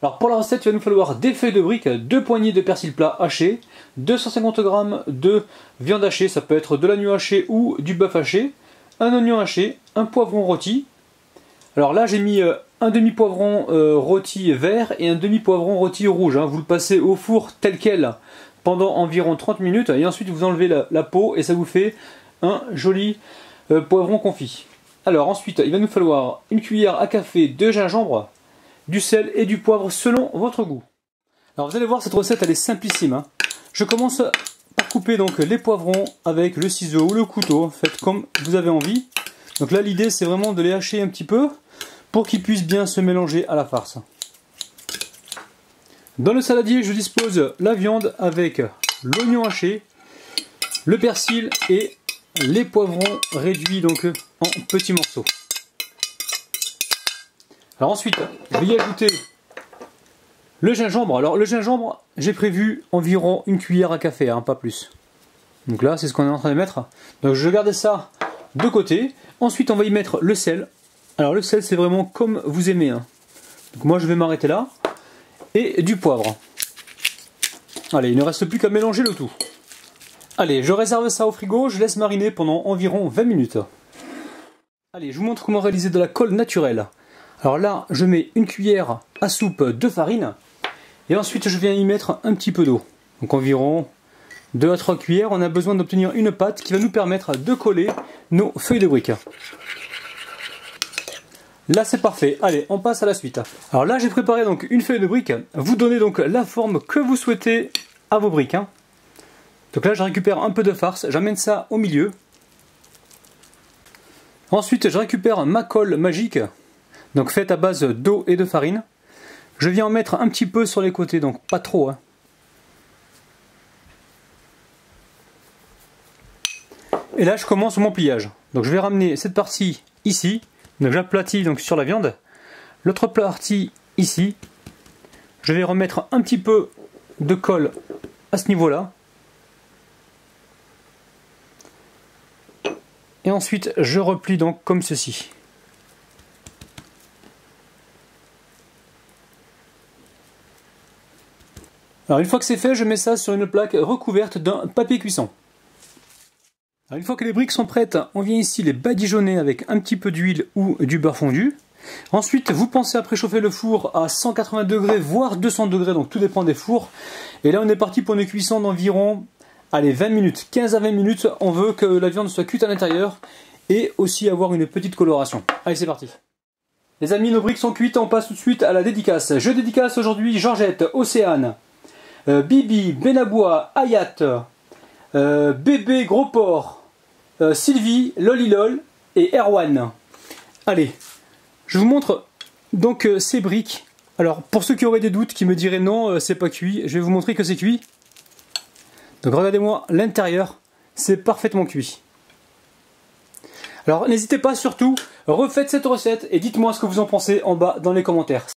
Alors pour la recette, il va nous falloir des feuilles de briques, 2 poignées de persil plat haché, 250 g de viande hachée, ça peut être de l'agneau haché ou du bœuf haché, un oignon haché, un poivron rôti. Alors là j'ai mis un demi-poivron rôti vert et un demi-poivron rôti rouge. Vous le passez au four tel quel pendant environ 30 minutes et ensuite vous enlevez la peau et ça vous fait un joli poivron confit. Alors ensuite il va nous falloir une cuillère à café de gingembre, du sel et du poivre selon votre goût. Alors vous allez voir, cette recette elle est simplissime. Je commence par couper donc les poivrons avec le ciseau ou le couteau, faites comme vous avez envie. Donc là l'idée c'est vraiment de les hacher un petit peu pour qu'ils puissent bien se mélanger à la farce. Dans le saladier je dispose la viande avec l'oignon haché, le persil et les poivrons réduits donc en petits morceaux. Alors ensuite, je vais y ajouter le gingembre. Alors le gingembre, j'ai prévu environ une cuillère à café, pas plus. Donc là, c'est ce qu'on est en train de mettre. Donc je garde ça de côté. Ensuite, on va y mettre le sel. Alors le sel, c'est vraiment comme vous aimez. Donc moi, je vais m'arrêter là. Et du poivre. Allez, il ne reste plus qu'à mélanger le tout. Allez, je réserve ça au frigo, je laisse mariner pendant environ 20 minutes. Allez, je vous montre comment réaliser de la colle naturelle. Alors là, je mets une cuillère à soupe de farine et ensuite je viens y mettre un petit peu d'eau. Donc environ 2 à 3 cuillères, on a besoin d'obtenir une pâte qui va nous permettre de coller nos feuilles de briques. Là c'est parfait, allez on passe à la suite. Alors là j'ai préparé donc une feuille de brique, vous donnez donc la forme que vous souhaitez à vos briques. Donc là je récupère un peu de farce, j'amène ça au milieu. Ensuite je récupère ma colle magique. Donc faite à base d'eau et de farine. Je viens en mettre un petit peu sur les côtés, donc pas trop. Et là je commence mon pliage. Donc je vais ramener cette partie ici. Donc j'aplatis donc sur la viande. L'autre partie ici. Je vais remettre un petit peu de colle à ce niveau-là. Et ensuite je replie donc comme ceci. Alors une fois que c'est fait, je mets ça sur une plaque recouverte d'un papier cuisson. Alors une fois que les briques sont prêtes, on vient ici les badigeonner avec un petit peu d'huile ou du beurre fondu. Ensuite, vous pensez à préchauffer le four à 180 degrés, voire 200 degrés, donc tout dépend des fours. Et là on est parti pour une cuisson d'environ 20 minutes, 15 à 20 minutes. On veut que la viande soit cuite à l'intérieur et aussi avoir une petite coloration. Allez, c'est parti. Les amis, nos briques sont cuites, on passe tout de suite à la dédicace. Je dédicace aujourd'hui Georgette, Océane, Bibi, Benabois, Hayat, Bébé, Gros Porc, Sylvie, Lolilol et Erwan. Allez, je vous montre donc ces briques. Alors pour ceux qui auraient des doutes, qui me diraient non, c'est pas cuit, je vais vous montrer que c'est cuit. Donc regardez-moi l'intérieur, c'est parfaitement cuit. Alors n'hésitez pas surtout, refaites cette recette et dites-moi ce que vous en pensez en bas dans les commentaires.